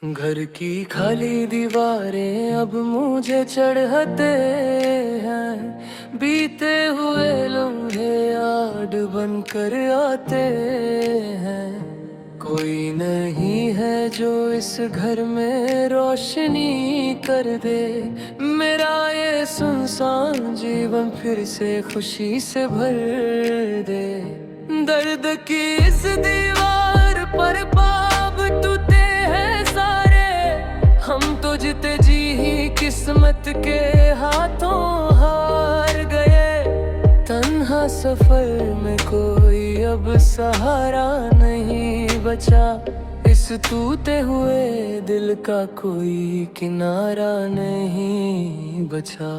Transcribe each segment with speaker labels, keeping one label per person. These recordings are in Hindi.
Speaker 1: घर की खाली दीवारें अब मुझे चढ़ते हैं, बीते हुए लम्हे याद बन कर आते हैं। कोई नहीं है जो इस घर में रोशनी कर दे, मेरा ये सुनसान जीवन फिर से खुशी से भर दे। दर्द की इस दीवार पर पाप टूटे हैं सारे, हम तो जीते जी ही किस्मत के हाथों हार गए। तन्हा सफर में कोई अब सहारा नहीं बचा, इस टूटे हुए दिल का कोई किनारा नहीं बचा।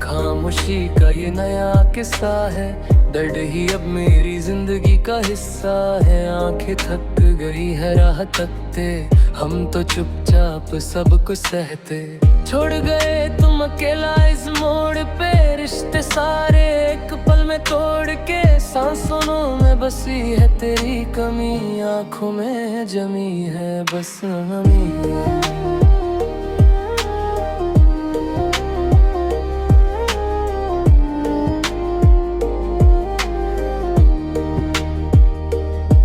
Speaker 1: खामोशी का ये नया किस्सा है, दर्द ही अब मेरी जिंदगी का हिस्सा है। आंखें थक गई है राह तकते, हम तो चुपचाप सब कुछ सहते। छोड़ गए तुम अकेला इस मोड़ पे, रिश्ते सारे एक पल में तोड़ के। सांसों में बसी है तेरी कमी, आंखों में जमी है बस नमी।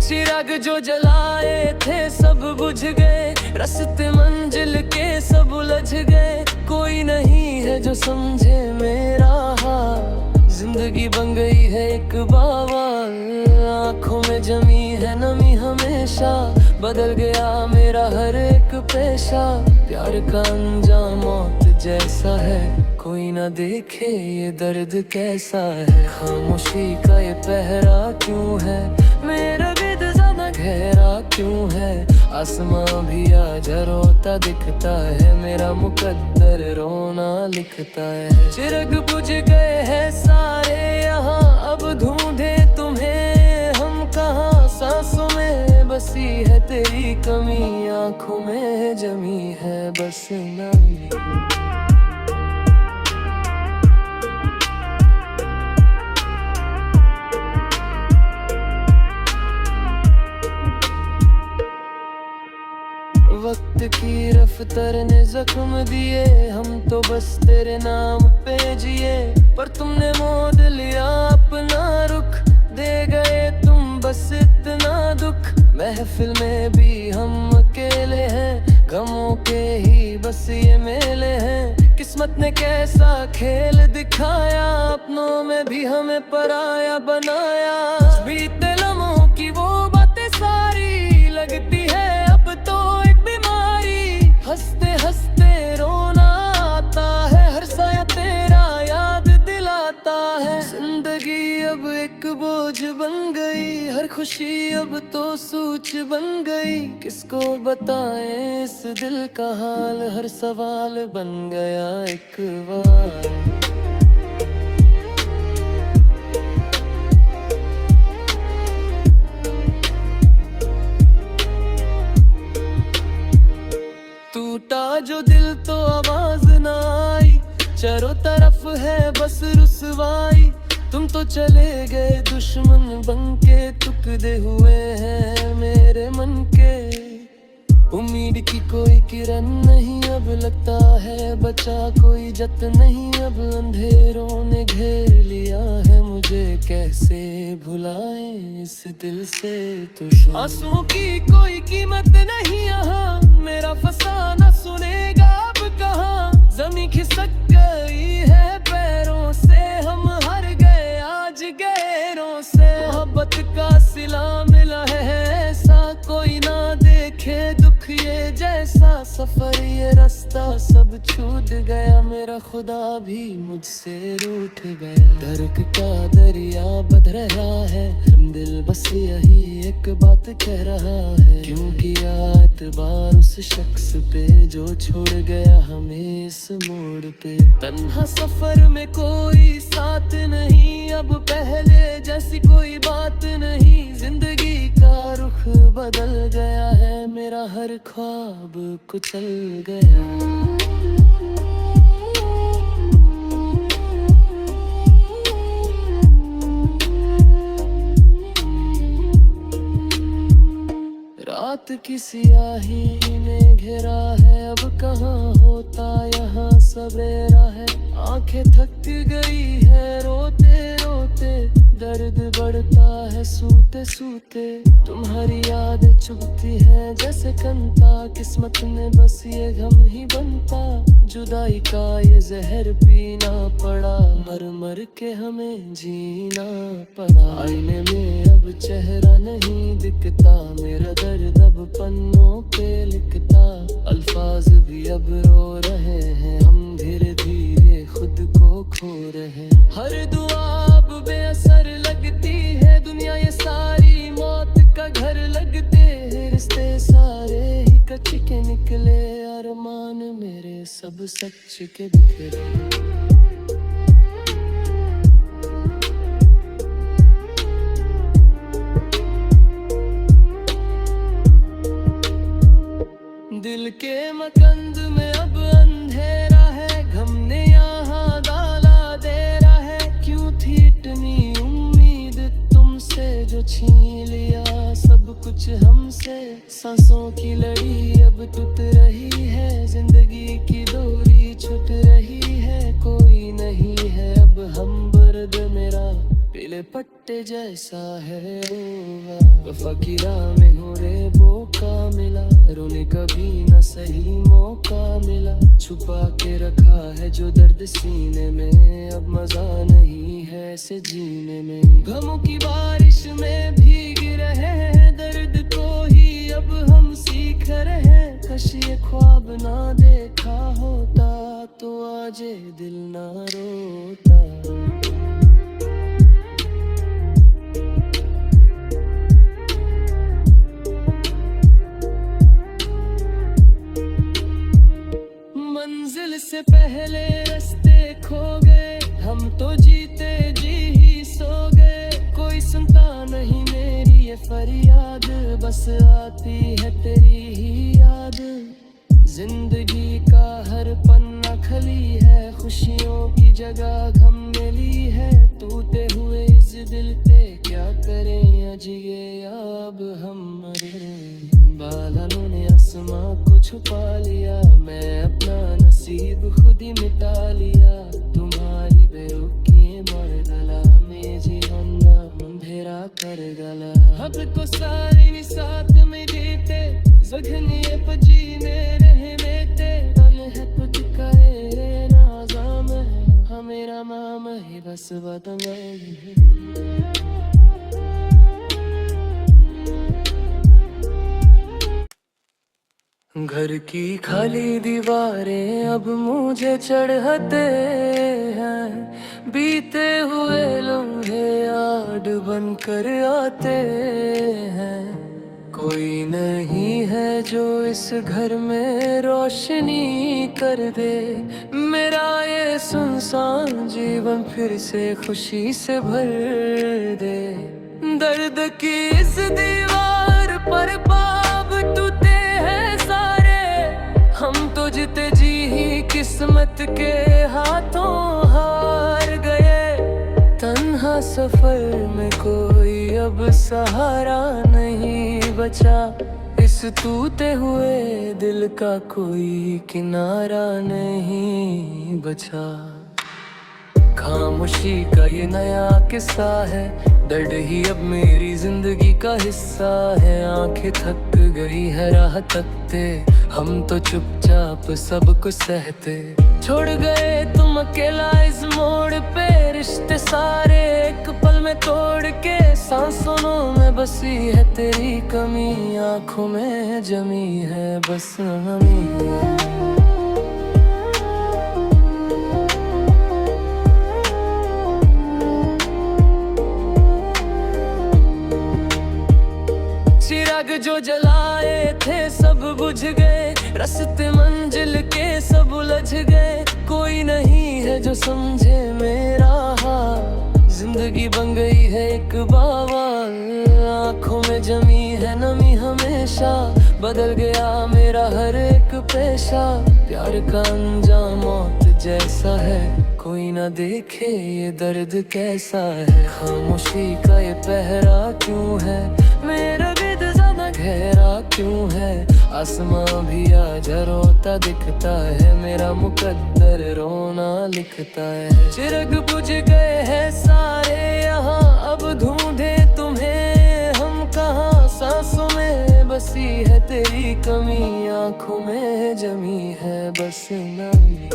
Speaker 1: चिराग जो जलाए थे सब बुझ गए, रास्ते मंजिल के सब उलझ गए। कोई नहीं है जो समझे मेरा हाल, जिंदगी बन गई है एक बावल। आंखों में जमी है नमी हमेशा, बदल गया मेरा हर एक पेशा। प्यार का अंजाम मौत जैसा है, कोई ना देखे ये दर्द कैसा है। खामोशी का ये पहरा क्यों है, मेरा गहरा क्यों है। आसमां भी आज रोता दिखता है, मेरा मुकद्दर रोना लिखता है। चिराग बुझ गए हैं सारे यहाँ, अब ढूंढे तुम्हें हम कहाँ। सांसों में बसी है तेरी कमी, आंखों में जमी है बस नमी। वक्त की रफ्तार ने जख्म दिए, हम तो बस तेरे नाम पे जिए। पर तुमने मोड़ लिया अपना रुख, दे गए तुम बस इतना दुख। महफिल में भी हम अकेले हैं, गमों के ही बस ये मेले हैं। किस्मत ने कैसा खेल दिखाया, अपनों में भी हमें पराया बनाया। बीते लम्हों की वो बातें सारी लगती है अब तो हंसते हंसते रोना आता है, हर साया तेरा याद दिलाता है। जिंदगी अब एक बोझ बन गई, हर खुशी अब तो सूच बन गई। किसको बताएं इस दिल का हाल, हर सवाल बन गया एक बार। टूटा जो दिल तो आवाज ना आई, चारों तरफ है बस रुसवाई। तुम तो चले गए दुश्मन बनके, टुकड़े हुए हैं मेरे मन के। उम्मीद की कोई किरण नहीं अब लगता है, बचा कोई जत नहीं अब। अंधेरों ने घेर लिया है मुझे, कैसे भुलाएं इस दिल से तुझको। आंसुओं की कोई कीमत नहीं यहाँ, मेरा फसाना सुनेगा अब कहाँ। जमीन खिसक गई है पैरों से, हम हार गए आज गैरों से। मोहब्बत का सिला मिला है ऐसा, कोई ना देखे दुख ये जैसा। सफर ये रास्ता सब छूट गया, मेरा खुदा भी मुझसे रूठ गया। दर्द का दरिया बध रहा है, दिल बस यही एक बात कह रहा है। क्यों किया एतबार उस शख्स पे जो छोड़ गया हमें इस मोड़ पे। तन्हा सफर में कोई साथ नहीं, अब पहले जैसी कोई बात नहीं। जिंदगी का रुख बदल गया है, मेरा हर ख्वाब कुचल गया। रात की सियाही ने घेरा है, अब कहाँ होता यहाँ सवेरा है। आंखें थक गई है रोते रोते, दर्द बढ़ता है सूते सूते। तुम्हारी याद चुभती है जैसे कंता, किस्मत में बस ये गम ही बनता। जुदाई का ये जहर पीना पड़ा, मर मर के हमें जीना पड़ा। आईने में अब चेहरा नहीं दिखता, मेरा दर्द अब पन्नों पे लिखता। अल्फाज भी अब रो रहे हैं, हम धीरे धीरे खुद को खो रहे। हर दुआ अब बेअसर लगती है, दुनिया ये सारी मौत का घर लगते हैं। रिश्ते सारे ही कच्चे के निकले, अरमान मेरे सब सच के बिखरे। दिल के मकंद में अब अंधेरा है, गम ने यहाँ डाला देरा है। क्यों थी इतनी उम्मीद तुमसे, जो छीन लिया सब कुछ हमसे। सांसों की लड़ी अब टूट रही है, जिंदगी की डोरी छूट रही है। कोई नहीं है अब हमदर्द मेरा, पीले पट्टे जैसा है वफा की राह में हो रे बोका मिला। रोने कभी न सही मौका मिला, छुपा के रखा है जो दर्द सीने में। अब मजा नहीं है ऐसे जीने में, गमों की बारिश में भीग रहे हैं। दर्द को ही अब हम सीख रहे हैं, काश ये ख्वाब ना देखा होता तो आज ये दिल ना रोता। मंजिल से पहले रास्ते खो गए, हम तो जीते जी ही सो गए। कोई सुनता नहीं मेरी ये फरियाद, बस आती है तेरी ही याद। जिंदगी का हर पन्ना खली है, खुशियों की जगह गम मिली है। टूटे हुए इस दिल पे क्या करें, अजिए अब हम मरे। बादलों ने आसमां को छुपा लिया, मैं अपना नसीब खुद ही मिटा लिया। तुम्हारी बेरुखी मर गला, हमें जीवन नाम अंधेरा कर गला। अब तो सारी साथ में जीते, जगने पजीने रहे मेते। बल है तुझ करे नाज़ाम है, हमेरा माम है बस बदंग। घर की खाली दीवारें अब मुझे चढ़ते हैं, बीते हुए लम्हे याद बन कर आते हैं। कोई नहीं है जो इस घर में रोशनी कर दे, मेरा ये सुनसान जीवन फिर से खुशी से भर दे। दर्द की इस दीवार पर पाप टूटे हैं सारे, हम तो जीते जी ही किस्मत के हाथों हार गए। तन्हा सफर में कोई अब सहारा नहीं बचा, इस टूटे हुए दिल का कोई किनारा नहीं बचा। खामोशी का ये नया किस्सा है, दर्द ही अब मेरी जिंदगी का हिस्सा है। आंखें थक गई है राह तकते, हम तो चुपचाप सब कुछ सहते। छोड़ गए तुम अकेला इस मोड़ पे, रिश्ते सारे एक पल में तोड़ के। सांसों में बसी है तेरी कमी, आंखों में जमी है बस नमी। चिराग जो जलाए थे सब बुझ गए, रास्ते मंजिल के सब उलझ गए। कोई नहीं है जो समझे मेरा हाल, जिंदगी बन गई है एक बावल। आंखों में जमी है नमी हमेशा, बदल गया मेरा हर एक पेशा। प्यार का अंजाम मौत जैसा है, कोई ना देखे ये दर्द कैसा है। खामोशी का ये पहरा क्यों है, मेरा भी ज्यादा गहरा क्यों है, आसमां भी आज रोता दिखता है, मेरा मुकद्दर रोना लिखता है। चिरग बुझ गए हैं सारे यहाँ, अब ढूंढे तुम्हें हम कहाँ, सांसों में बसी है तेरी कमी, आंखों में जमी है बस नमी।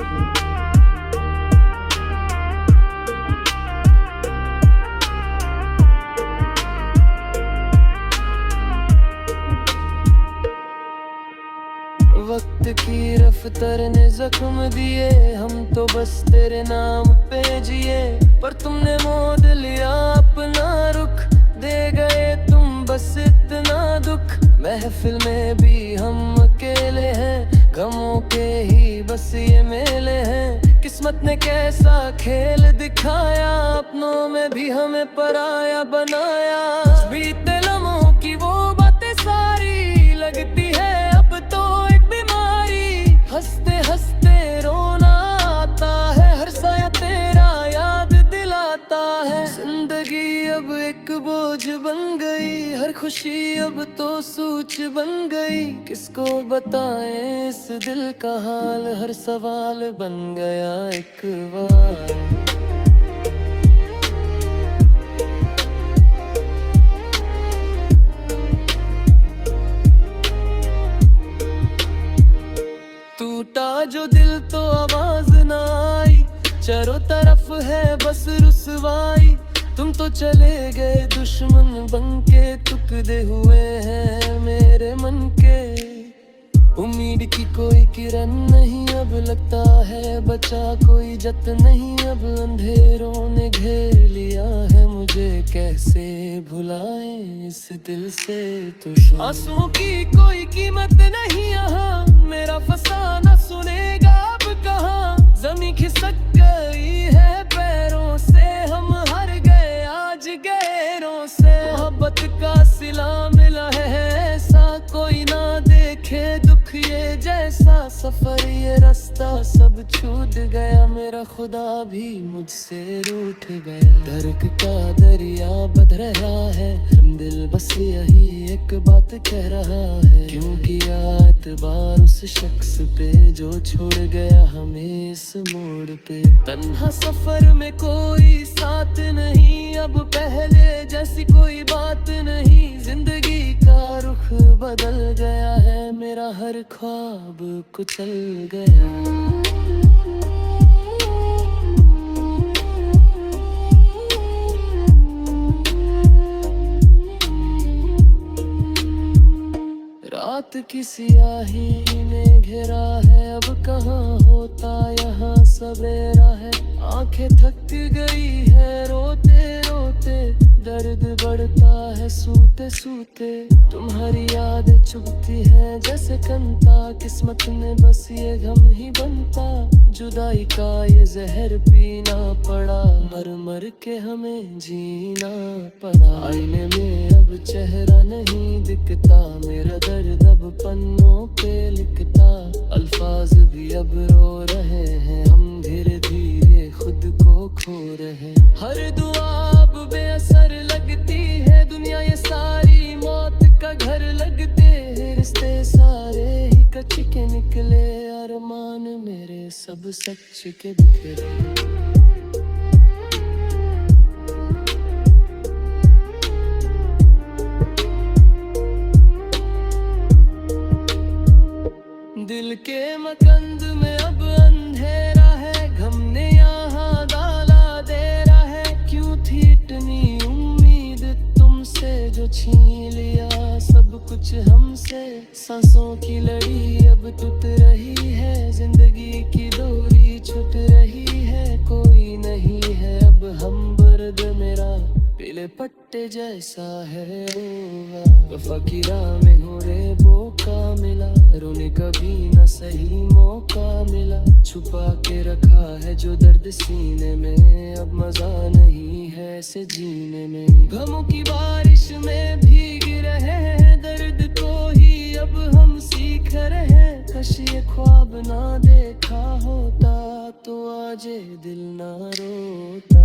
Speaker 1: वक्त की रफ्तार ने जख्म दिए, हम तो बस तेरे नाम पे जिए, पर तुमने मोड़ लिया अपना रुख, दे गए तुम बस इतना दुख। महफिल में भी हम अकेले हैं, गमों के ही बस ये मेले हैं, किस्मत ने कैसा खेल दिखाया, अपनों में भी हमें पराया बनाया। बीते लम्हों की वो बातें सारी लगती है अब तो एक बीमारी, हंसते हंसते रोना आता है, हर साया तेरा याद दिलाता है। जिंदगी अब एक बोझ बन गई, हर खुशी अब तो सूच बन गई, किसको बताएं इस दिल का हाल, हर सवाल बन गया एक बार। टूटा जो दिल तो आवाज ना आई, चारों तरफ है बस रुसवाई, तुम तो चले गए दुश्मन बनके, टुकड़े हुए हैं मेरे मन के। उम्मीद की कोई किरण नहीं अब लगता है, बचा कोई जत नहीं अब, अंधेरों ने घेर लिया है मुझे, कैसे भुलाएं इस दिल से तुझे। आंसुओं की कोई कीमत नहीं यहाँ, मेरा फसाना सुनेगा अब कहाँ, जमीन खिसक गई है पैरों से, हम हार गए आज गैरों से। मोहब्बत का सिला मिला है ऐसा, कोई ना देखे दुख ये जैसा, सफर ये रास्ता सब छूट गया, मेरा खुदा भी मुझसे रूठ गया। दर्द का दरिया बध रहा है, दिल बस यही एक बात कह रहा है, क्यों किया एतबार उस शख्स पे जो छोड़ गया हमें इस मोड़ पे। तन्हा सफर में कोई साथ नहीं, अब पहले जैसी कोई बात नहीं, जिंदगी का रुख बदल गया है, मेरा हर ख्वाब कुचल गया। रात की सियाही ने घेरा है, अब कहाँ होता यहाँ सवेरा है, आंखें थक गई है रोते रोते, दर्द बढ़ता है सूते सूते, तुम्हारी याद चुभती है जैसे कंता, किस्मत ने बस ये गम ही बनता, जुदाई का ये जहर पीना पड़ा, मर मर के हमें जीना पड़ा। आईने में अब चेहरा नहीं दिखता, मेरा दर्द अब पन्नों पे लिखता, अल्फाज भी अब रो रहे हैं, हम धीरे धीरे खुद को खो रहे। हर दुआ अब बेअसर लगती है, दुनिया ये सारी मौत का घर लगते हैं, रिश्ते सारे ही कच्चे के निकले, अरमान मेरे सब सच के बिखरे। दिल के मकंद में अब अंधेरा है, गम ने यहाँ डाला देरा है, क्यों थी इतनी उम्मीद तुमसे जो छीन लिया सब कुछ हमसे। सांसों की लड़ी अब टूट रही है, जिंदगी की डोरी छूट रही है, कोई नहीं है अब हम बर्द मेरा पीले पट्टे जैसा है। वफा की राह में हो रे बोका मिला, रोने कभी न सही मौका मिला, छुपा के रखा है जो दर्द सीने में, अब मजा नहीं है ऐसे जीने में। गमों की बारिश में भीग रहे हैं, दर्द को ही अब हम सीख रहे हैं, काश ये ख्वाब ना देखा होता तो आज ये दिल ना रोता।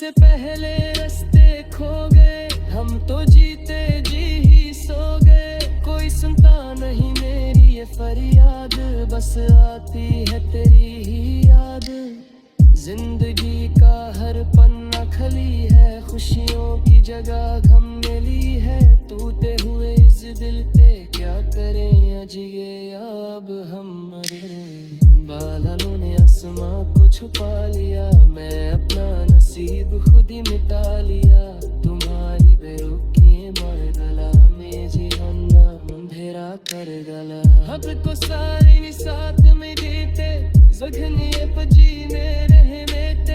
Speaker 1: तुमसे पहले रास्ते खो गए, हम तो जीते जी ही सो गए। कोई सुनता नहीं मेरी ये फरियाद, बस आती है तेरी ही याद। जिंदगी का हर पन्ना खली है, खुशियों की जगह गम मिली है। टूटे हुए इस दिल पे क्या करें, अजिए अब हम मरे। बादलों ने आसमां को छुपा लिया, मैं अपना नसीब खुद ही मिटा लिया। तुम्हारी बेरुखी मर गला, में जीवन अंधेरा कर गला। अब तो सारे साथ में जीते, जगने पर जीने रहे में